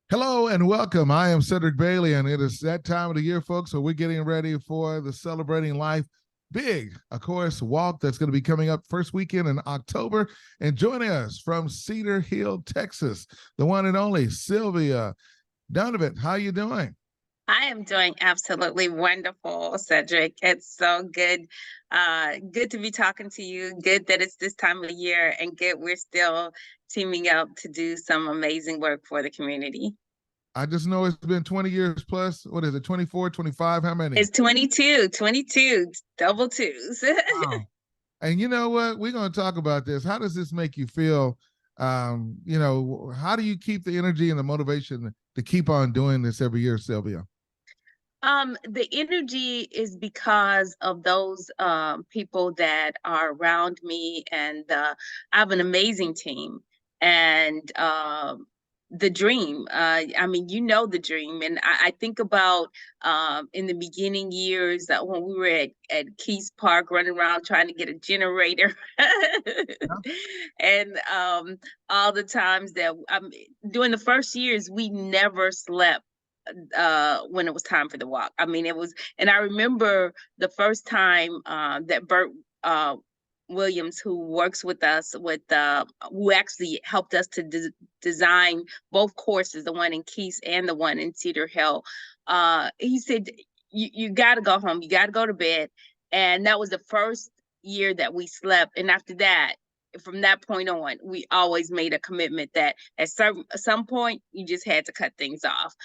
Hello and welcome. I am Cedric Bailey, and it is that time of the year, folks, so we're getting ready for the Celebrating Life Big, of course, walk that's going to be coming up first weekend in October. And joining us from Cedar Hill, Texas, the one and only Sylvia Dunnavant. How you doing? I am doing absolutely wonderful, Cedric. It's so good to be talking to you. Good that it's this time of year, and good we're still teaming up to do some amazing work for the community. I just know it's been 20 years plus. What is it, 24, 25? How many? It's 22, double twos. Wow. And you know what? We're going to talk about this. How does this make you feel? How do you keep the energy and the motivation to keep on doing this every year, Sylvia? The energy is because of those people that are around me, and I have an amazing team. And the dream, I mean, you know, the dream. And I think about in the beginning years when we were at Keys Park running around trying to get a generator. And all the times that during the first years, we never slept when it was time for the walk. I mean, it was, and I remember the first time that Bert Williams, who works with us, who actually helped us to design both courses, the one in Keys and the one in Cedar Hill. He said, "You got to go home. You got to go to bed." And that was the first year that we slept. And after that, from that point on, we always made a commitment that at some point you just had to cut things off.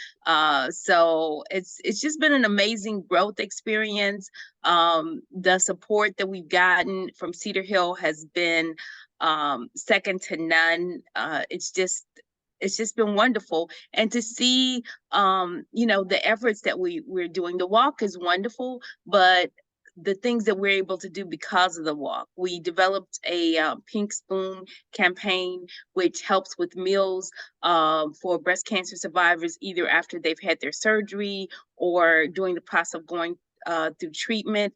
So it's just been an amazing growth experience. The support that we've gotten from Cedar Hill has been second to none. It's just been wonderful. And to see the efforts that we're doing. The walk is wonderful, but the things that we're able to do because of the walk. We developed a Pink Spoon campaign, which helps with meals for breast cancer survivors, either after they've had their surgery or during the process of going through treatment.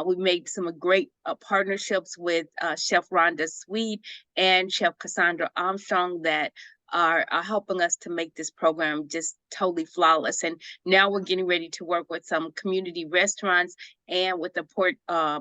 We made some great partnerships with Chef Rhonda Sweet and Chef Cassandra Armstrong that are helping us to make this program just totally flawless. And now we're getting ready to work with some community restaurants and with a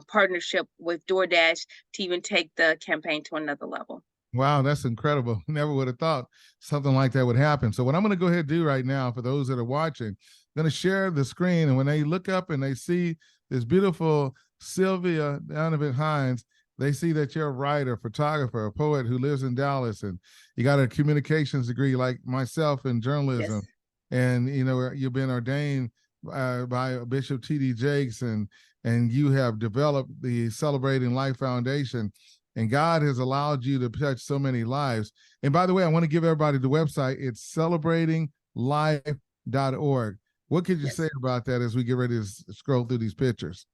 partnership with DoorDash to even take the campaign to another level. Wow, that's incredible. Never would have thought something like that would happen. So what I'm going to go ahead and do right now, for those that are watching, I'm going to share the screen. And when they look up and they see this beautiful Sylvia Dunnavant Hines, they see that you're a writer, photographer, a poet who lives in Dallas, and you got a communications degree like myself in journalism. Yes. And, you know, you've been ordained by Bishop T.D. Jakes, and you have developed the Celebrating Life Foundation. And God has allowed you to touch so many lives. And by the way, I want to give everybody the website. It's celebratinglife.org. What could you say about that as we get ready to scroll through these pictures?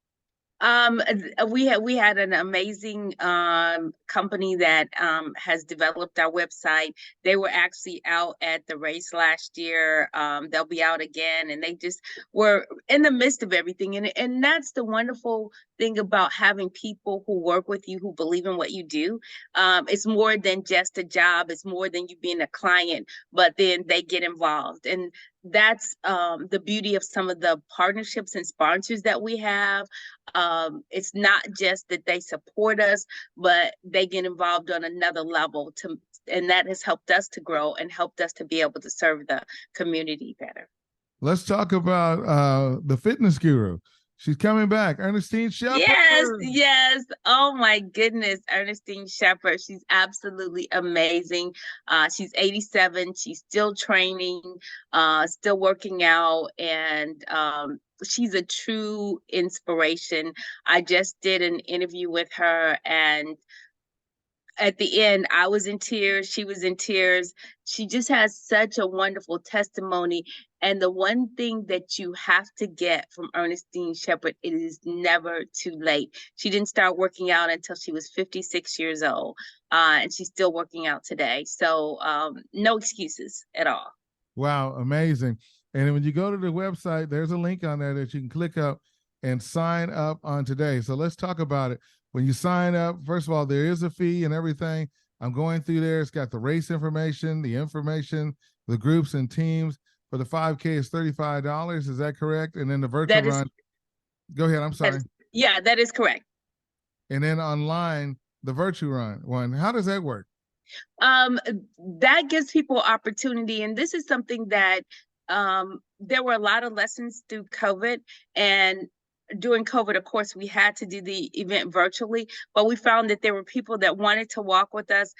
We had an amazing company that has developed our website. They were actually out at the race last year. They'll be out again, and they just were in the midst of everything. And that's the wonderful thing about having people who work with you, who believe in what you do. It's more than just a job. It's more than you being a client, but then they get involved. And that's the beauty of some of the partnerships and sponsors that we have. It's not just that they support us, but they get involved on another level and that has helped us to grow and helped us to be able to serve the community better. Let's talk about the fitness guru. She's coming back, Ernestine Shepard. Yes. Oh my goodness, Ernestine Shepard. She's absolutely amazing. She's 87. She's still training, still working out, and she's a true inspiration. I just did an interview with her, and at the end, I was in tears. She was in tears. She just has such a wonderful testimony. And the one thing that you have to get from Ernestine Shepard, it is never too late. She didn't start working out until she was 56 years old, and she's still working out today. So no excuses at all. Wow, amazing. And when you go to the website, there's a link on there that you can click up and sign up on today. So let's talk about it. When you sign up, first of all, there is a fee and everything, I'm going through there. It's got the race information, the groups and teams. For the 5K is $35. Is that correct? And then the virtual That is, run. Go ahead. I'm that sorry. is yeah, that is correct. And then online, the virtual run one. How does that work? Um, that gives people opportunity, and this is something that there were a lot of lessons through COVID, and during COVID, of course, we had to do the event virtually, but we found that there were people that wanted to walk with us.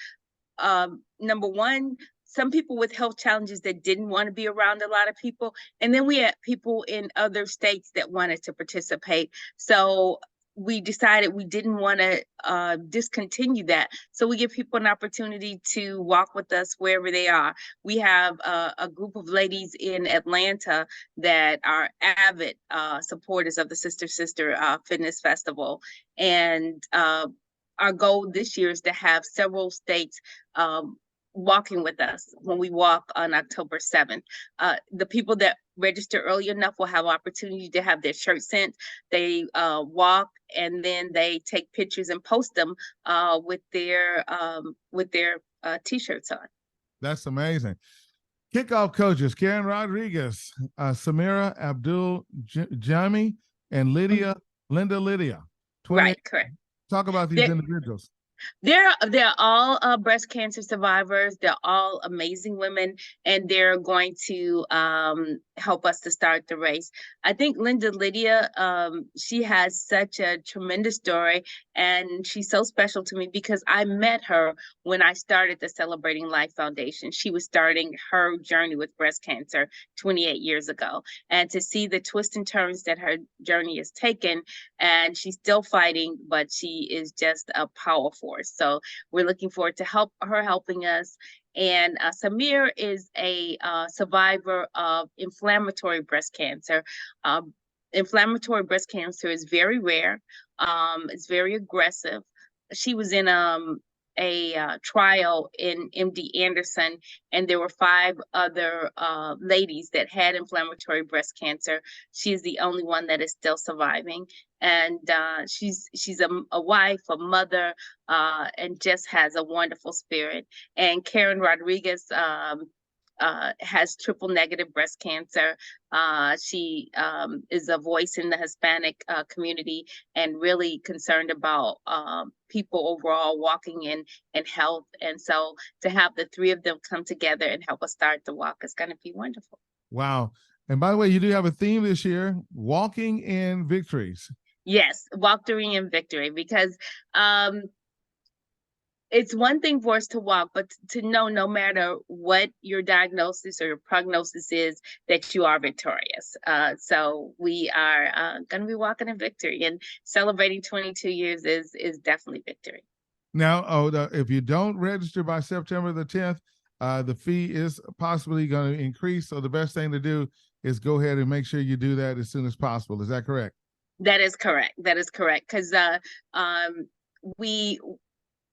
Number one, some people with health challenges that didn't want to be around a lot of people. And then we had people in other states that wanted to participate. So we decided we didn't want to discontinue that. So we give people an opportunity to walk with us wherever they are. We have a group of ladies in Atlanta that are avid supporters of the Sister Fitness Festival. And our goal this year is to have several states walking with us when we walk on October 7th. The people that register early enough will have opportunity to have their shirt sent. They walk and then they take pictures and post them with their t-shirts on. That's amazing. Kickoff coaches, Karen Rodriguez, Samira Abdul Jami, and Linda Lydia. Right, correct. Talk about these individuals. They're all breast cancer survivors. They're all amazing women, and they're going to help us to start the race. I think Linda Lydia, she has such a tremendous story, and she's so special to me because I met her when I started the Celebrating Life Foundation. She was starting her journey with breast cancer 28 years ago, and to see the twists and turns that her journey has taken, and she's still fighting, but she is just a powerful. So we're looking forward to helping us. And Samir is a survivor of inflammatory breast cancer. Inflammatory breast cancer is very rare. It's very aggressive. She was in a trial in MD Anderson, and there were 5 other ladies that had inflammatory breast cancer. She is the only one that is still surviving, and she's a wife, a mother, and just has a wonderful spirit. And Karen Rodriguez has triple negative breast cancer. She is a voice in the Hispanic community and really concerned about people overall walking in health. And so to have the 3 of them come together and help us start the walk is going to be wonderful. Wow. And by the way, you do have a theme this year, Walking in Victories. Yes, Walking in Victory, because it's one thing for us to walk, but to know no matter what your diagnosis or your prognosis is, that you are victorious. So we are going to be walking in victory, and celebrating 22 years is definitely victory. Now, if you don't register by September the 10th, the fee is possibly going to increase. So the best thing to do is go ahead and make sure you do that as soon as possible. Is that correct? That is correct. That is correct. Because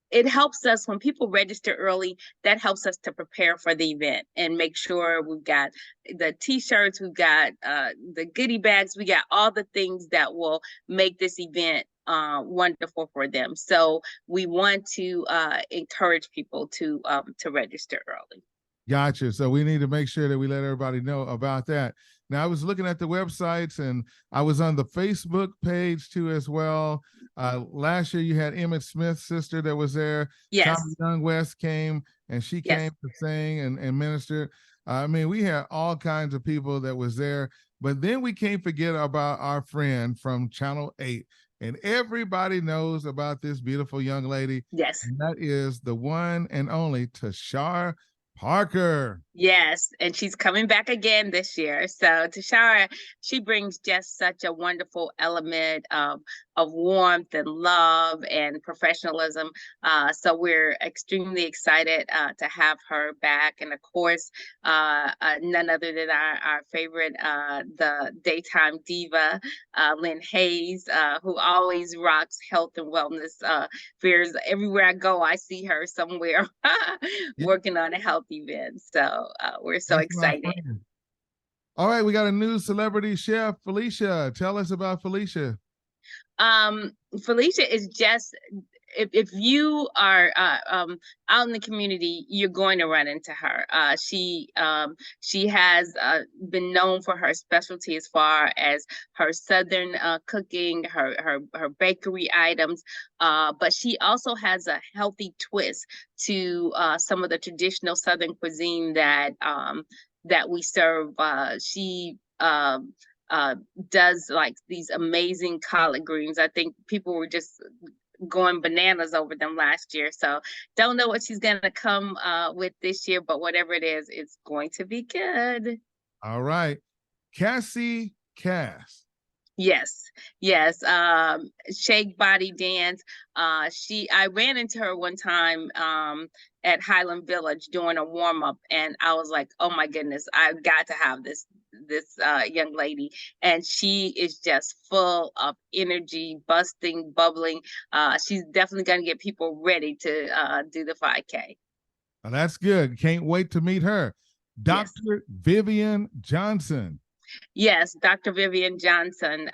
it helps us when people register early. That helps us to prepare for the event and make sure we've got the t-shirts, we've got the goodie bags, we got all the things that will make this event wonderful for them. So we want to encourage people to register early. Gotcha. So we need to make sure that we let everybody know about that. Now, I was looking at the websites, and I was on the Facebook page too as well. Last year, you had Emmett Smith's sister that was there. Yes. Tommy Young West came, and she came to sing and minister. I mean, we had all kinds of people that was there. But then we can't forget about our friend from Channel 8. And everybody knows about this beautiful young lady. Yes. And that is the one and only Tashara Parker. Yes, and she's coming back again this year. So Tashara, she brings just such a wonderful element of warmth and love and professionalism. So we're extremely excited to have her back. And of course, none other than our favorite, the daytime diva, Lynn Hayes, who always rocks health and wellness fairs. Everywhere I go, I see her somewhere working on a health event. So we're so excited. All right, we got a new celebrity chef, Felicia. Tell us about Felicia. Felicia is just if you are out in the community, you're going to run into her. She has been known for her specialty as far as her Southern cooking, her bakery items, but she also has a healthy twist to some of the traditional Southern cuisine that we serve. She does like these amazing collard greens. I think people were just going bananas over them last year. So don't know what she's gonna come with this year, but whatever it is, it's going to be good. All right. Cassie Cass. Yes, yes. Shake Body Dance. I ran into her one time at Highland Village doing a warm up, and I was like, oh my goodness, I've got to have this young lady, and she is just full of energy, busting, bubbling. She's definitely gonna get people ready to do the 5K. Well, that's good. Can't wait to meet her. Yes. Dr. Vivian Johnson. Yes, Dr. Vivian Johnson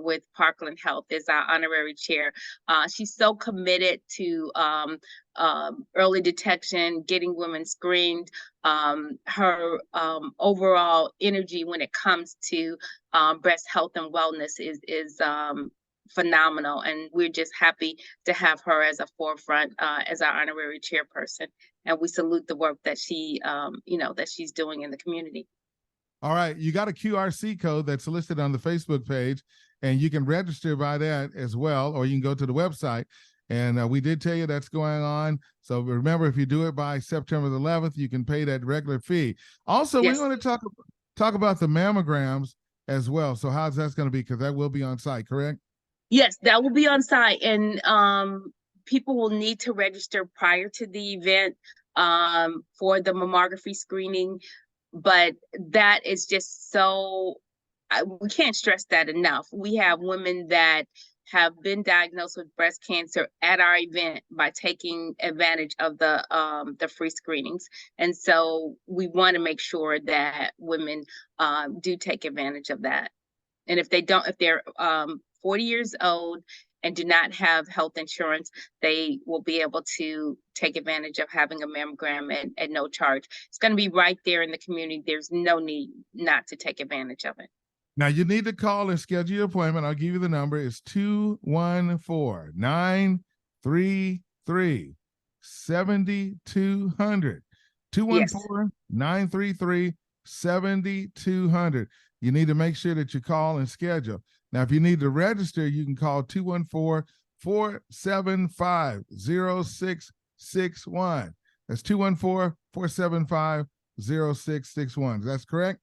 with Parkland Health is our honorary chair. She's so committed to early detection, getting women screened. Her overall energy when it comes to breast health and wellness is phenomenal, and we're just happy to have her as a forefront as our honorary chairperson. And we salute the work that that she's doing in the community. All right, you got a QRC code that's listed on the Facebook page, and you can register by that as well, or you can go to the website. And we did tell you that's going on. So remember, if you do it by September the 11th, you can pay that regular fee. Also, Yes. we want to talk about the mammograms as well. So how's that going to be? Because that will be on site, correct? Yes, that will be on site, and people will need to register prior to the event for the mammography screening. But that is just we can't stress that enough. We have women that have been diagnosed with breast cancer at our event by taking advantage of the free screenings. And so we want to make sure that women do take advantage of that. And if they're 40 years old and do not have health insurance, they will be able to take advantage of having a mammogram at no charge. It's going to be right there in the community. There's no need not to take advantage of it. Now you need to call and schedule your appointment. I'll give you the number. It's 214-933-7200. 214-933-7200. You need to make sure that you call and schedule. Now, if you need to register, you can call 214-475-0661. That's 214-475-0661. That's correct?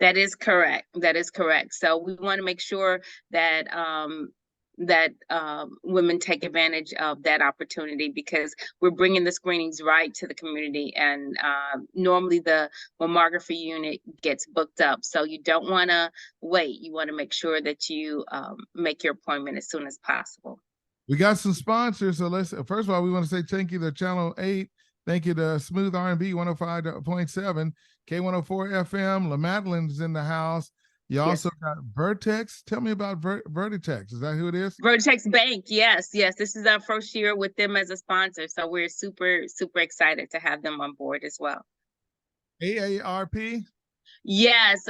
That is correct. That is correct. So we want to make sure that women take advantage of that opportunity, because we're bringing the screenings right to the community, and normally the mammography unit gets booked up. So you don't want to wait. You want to make sure that you make your appointment as soon as possible. We got some sponsors. So first of all, we want to say thank you to Channel 8. Thank you to Smooth R&B 105.7, K104 FM. La Madeleine's in the house. You also got Vertex. Tell me about Vertex. Is that who it is? Vertex Bank. Yes. This is our first year with them as a sponsor. So we're super, super excited to have them on board as well. AARP? Yes.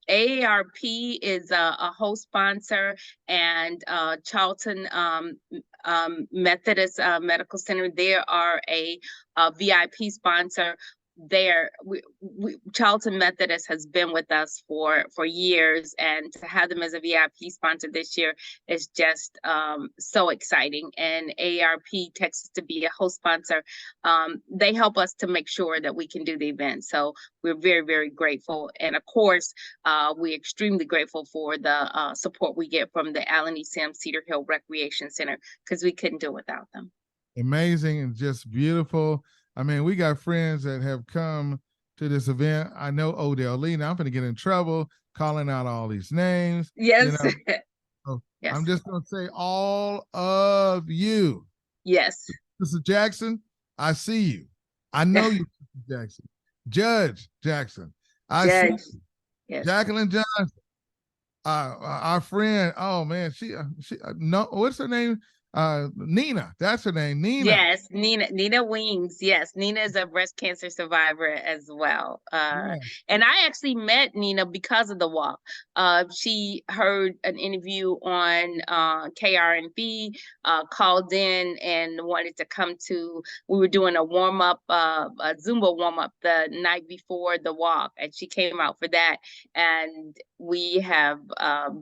AARP is a host sponsor, and Charlton Methodist Medical Center, they are a VIP sponsor. Charlton Methodist has been with us for years, and to have them as a VIP sponsor this year is just so exciting. And AARP takes us to be a host sponsor. They help us to make sure that we can do the event. So we're very, very grateful. And of course, we're extremely grateful for the support we get from the Allen E. Sims Cedar Hill Recreation Center, because we couldn't do it without them. Amazing and just beautiful. I mean, we got friends that have come to this event. I know Odell Lee. Now I'm going to get in trouble calling out all these names. Yes. You know? So yes. I'm just going to say all of you. Yes. Mr. Jackson, I see you. I know you, Mr. Jackson. Judge Jackson, I see you. Yes. Jacqueline Johnson, our friend. Oh man, she no, what's her name? Nina, that's her name, Nina. Yes, Nina Wings. Yes, Nina is a breast cancer survivor as well. Yeah. And I actually met Nina because of the walk. She heard an interview on KRNB, called in and wanted to come to. We were doing a warm up, a Zumba warm up the night before the walk, and she came out for that. And we have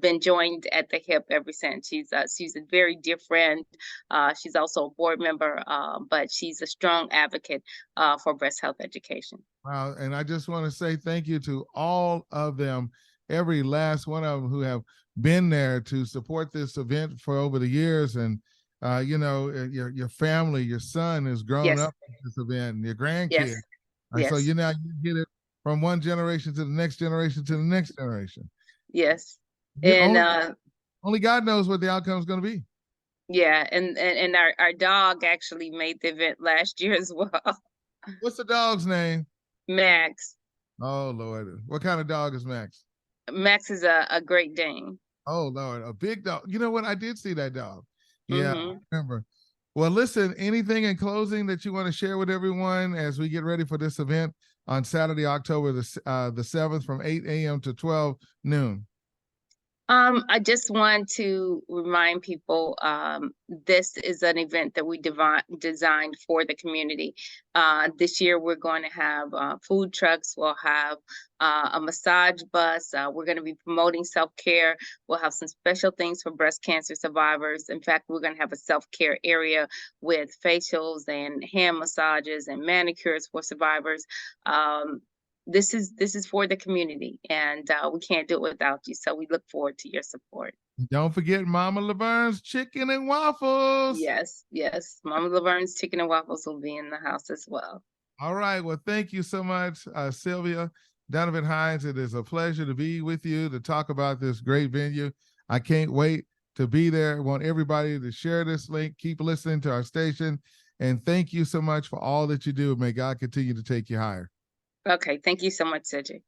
been joined at the hip ever since. She's a very dear friend. She's also a board member, but she's a strong advocate for breast health education. Wow. And I just want to say thank you to all of them, every last one of them who have been there to support this event for over the years. And, your family, your son has grown Yes, up at this event, and your grandkids. yes, So yes, you get it from one generation to the next generation to the next generation. yes. You And only God knows what the outcome is going to be. yeah, and our dog actually made the event last year as well. What's the dog's name? Max. Oh Lord, what kind of dog is Max? Max is a Great Dane. Oh Lord, a big dog. You know what? I did see that dog. Yeah, Mm-hmm. I remember. Well, listen, anything in closing that you want to share with everyone as we get ready for this event on Saturday, October the 7th from 8 a.m. to 12 noon? I just want to remind people, this is an event that we designed for the community. This year, we're going to have food trucks. We'll have a massage bus. We're going to be promoting self-care. We'll have some special things for breast cancer survivors. In fact, we're going to have a self-care area with facials and hand massages and manicures for survivors. This is for the community, and we can't do it without you. So we look forward to your support. Don't forget Mama Laverne's Chicken and Waffles. Yes, yes. Mama Laverne's Chicken and Waffles will be in the house as well. All right. Well, thank you so much, Sylvia Dunnavant Hines. It is a pleasure to be with you to talk about this great venue. I can't wait to be there. I want everybody to share this link. Keep listening to our station. And thank you so much for all that you do. May God continue to take you higher. Okay. Thank you so much, Cedric.